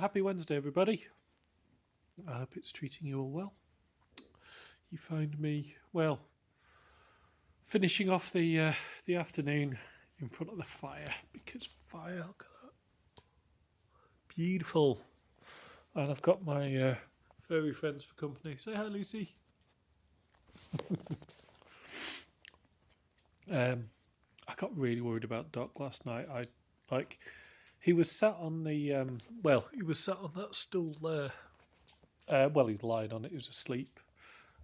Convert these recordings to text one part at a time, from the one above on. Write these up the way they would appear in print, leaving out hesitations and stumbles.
happy Wednesday, everybody. I hope it's treating you all well. You find me, well, finishing off the afternoon in front of the fire, because fire, look at that. Beautiful. And I've got my furry friends for company. Say hi, Lucy. I got really worried about Doc last night. He was sat on the, he was sat on that stool there. He's lying on it, he was asleep.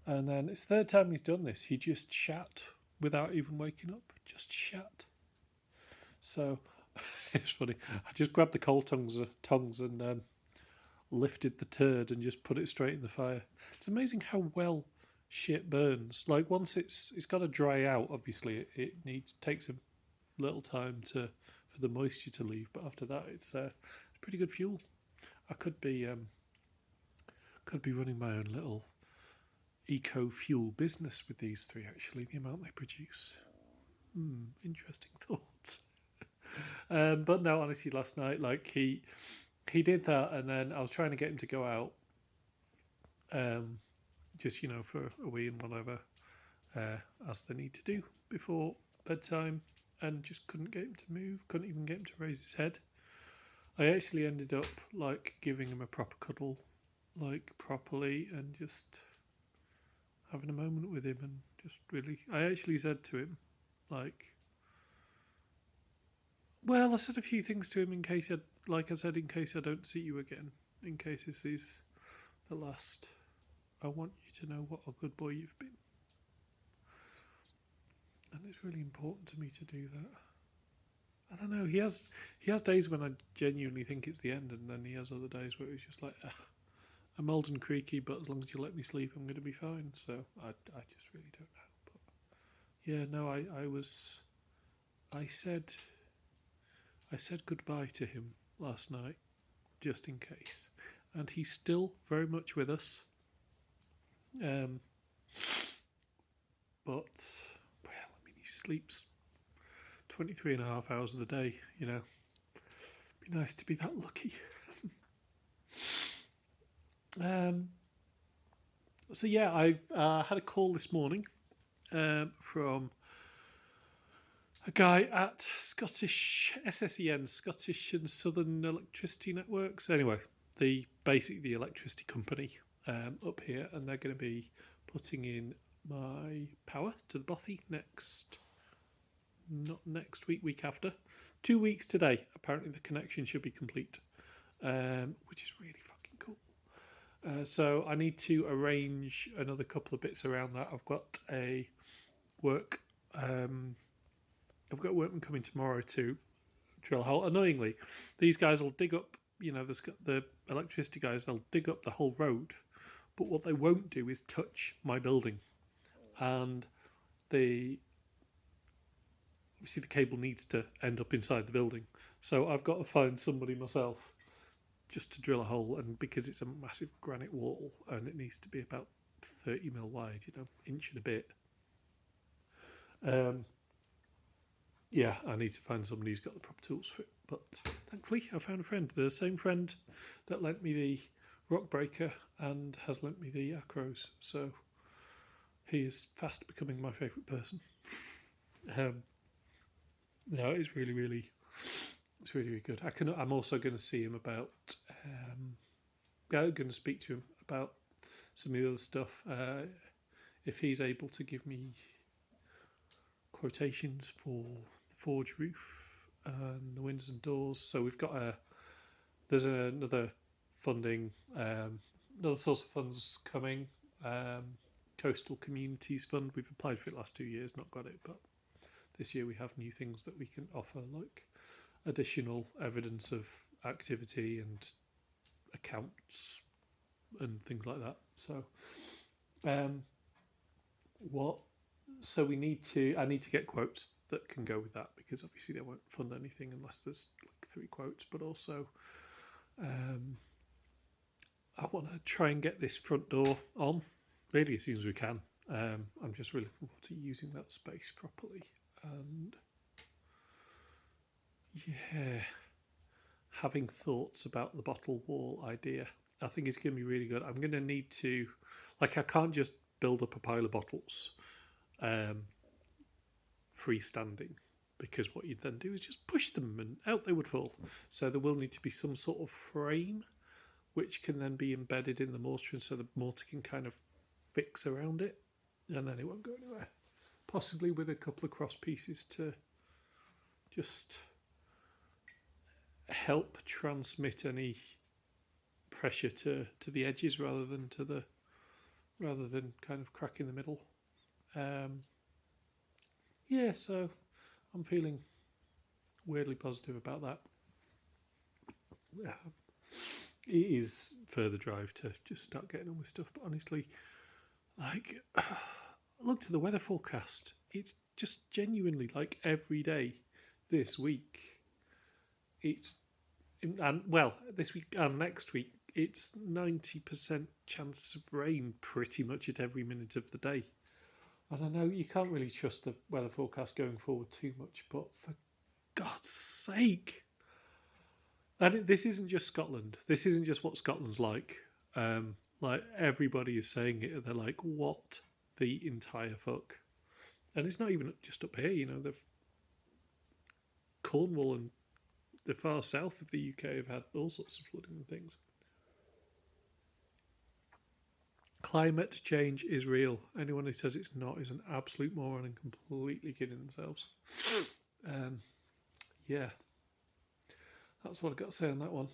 And then it's the third time he's done this. He just shat without even waking up. Just shat. So it's funny. I just grabbed the coal tongs and lifted the turd and just put it straight in the fire. It's amazing how well shit burns. Like once it's got to dry out. Obviously, it takes a little time for the moisture to leave. But after that, it's pretty good fuel. I could be running my own little eco-fuel business with these three, actually, the amount they produce. Interesting thoughts. But no, honestly, last night, like he did that, and then I was trying to get him to go out, just for a wee and whatever, as they need to do before bedtime, and just couldn't get him to move, couldn't even get him to raise his head. I actually ended up like giving him a proper cuddle, like properly, and just having a moment with him, and just really, I actually said to him, like, well, I said a few things to him in case I don't see you again, in case this is the last. I want you to know what a good boy you've been, and it's really important to me to do that. I don't know. He has days when I genuinely think it's the end, and then he has other days where it's just like, I'm old and creaky, but as long as you let me sleep, I'm going to be fine. So I just really don't know. But yeah, no, I said goodbye to him last night, just in case, and he's still very much with us. But he sleeps 23 and a half hours of the day. Be nice to be that lucky. So yeah, I've had a call this morning from a guy at Scottish SSEN, Scottish and Southern Electricity Networks. Anyway, the electricity company up here, and they're going to be putting in my power to the bothy not next week, week after. 2 weeks today. Apparently the connection should be complete, which is really fucking cool. So I need to arrange another couple of bits around that. I've got workmen coming tomorrow to drill a hole. Annoyingly, these guys will dig up, the electricity guys, they'll dig up the whole road, but what they won't do is touch my building. And obviously the cable needs to end up inside the building. So I've got to find somebody myself just to drill a hole, and because it's a massive granite wall and it needs to be about 30 mil wide, inch and a bit. Yeah, I need to find somebody who's got the proper tools for it. But thankfully, I found a friend. The same friend that lent me the rock breaker and has lent me the acros. So he is fast becoming my favourite person. No, it's really, really, it's really, really good. I'm also going to see him about. I'm going to speak to him about some of the other stuff. If he's able to give me quotations for the forge roof and the windows and doors. So we've got there's another funding, another source of funds coming. Coastal Communities Fund. We've applied for it last 2 years, not got it, but this year we have new things that we can offer, like additional evidence of activity and accounts and things like that. So, So I need to get quotes that can go with that, because obviously they won't fund anything unless there's like 3 quotes. But also, I want to try and get this front door on really as soon as we can. I'm just really looking forward to using that space properly. And yeah, having thoughts about the bottle wall idea. I think it's going to be really good. I'm going to need to, like, I can't just build up a pile of bottles um, freestanding, because what you'd then do is just push them and out they would fall. So there will need to be some sort of frame which can then be embedded in the mortar, and so the mortar can kind of fix around it, and then it won't go anywhere. Possibly with a couple of cross pieces to just help transmit any pressure to the edges rather than kind of crack in the middle. Yeah, so I'm feeling weirdly positive about that. It is further drive to just start getting on with stuff, but honestly, like, look to the weather forecast. It's just genuinely like every day this week. It's and well, this week and next week, it's 90% chance of rain pretty much at every minute of the day. And I know you can't really trust the weather forecast going forward too much, but for God's sake. And this isn't just Scotland. This isn't just what Scotland's like. Like, everybody is saying it. They're like, what the entire fuck? And it's not even just up here, you know, the Cornwall and the far south of the UK have had all sorts of flooding and things. Climate change is real. Anyone who says it's not is an absolute moron and completely kidding themselves. Yeah, that's what I've got to say on that one.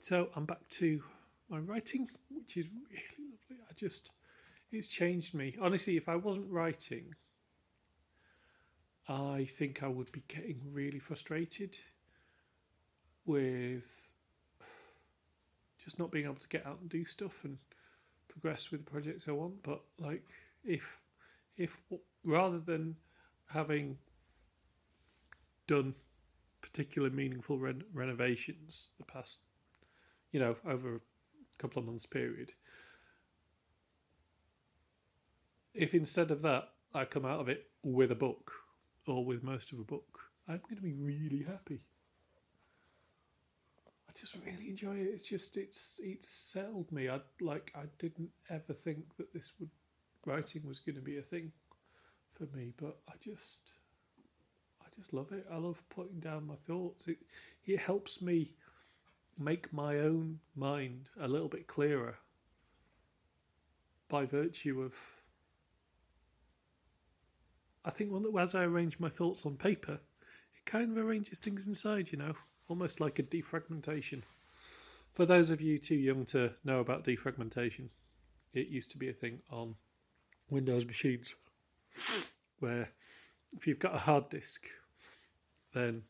So I'm back to my writing, which is really lovely. It's changed me. Honestly, if I wasn't writing, I think I would be getting really frustrated with just not being able to get out and do stuff and progress with the projects I want. But like, if rather than having done particular meaningful renovations the past, over a couple of months period, if instead of that I come out of it with a book or with most of a book, I'm going to be really happy. I just really enjoy it. It's settled me. I didn't ever think that writing was going to be a thing for me, but I just love it. I love putting down my thoughts. It helps me make my own mind a little bit clearer by virtue of, I think, as I arrange my thoughts on paper, it kind of arranges things inside, almost like a defragmentation. For those of you too young to know about defragmentation, it used to be a thing on Windows machines where if you've got a hard disk, then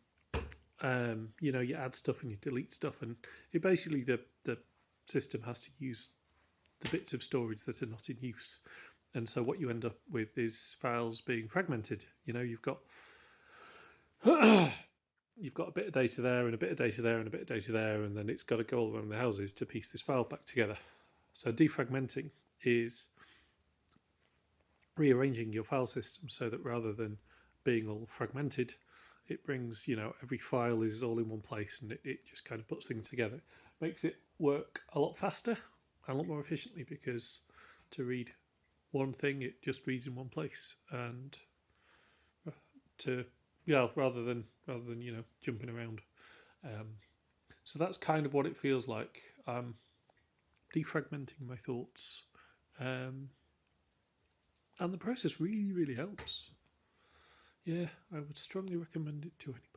you add stuff and you delete stuff, and it basically the system has to use the bits of storage that are not in use, and so what you end up with is files being fragmented. You've got you've got a bit of data there and a bit of data there and a bit of data there, and then it's got to go all around the houses to piece this file back together. So defragmenting is rearranging your file system so that rather than being all fragmented, it brings, every file is all in one place, and it just kind of puts things together. Makes it work a lot faster and a lot more efficiently, because to read one thing, it just reads in one place, and rather than jumping around. So that's kind of what it feels like. I'm defragmenting my thoughts, and the process really, really helps. Yeah, I would strongly recommend it to anyone.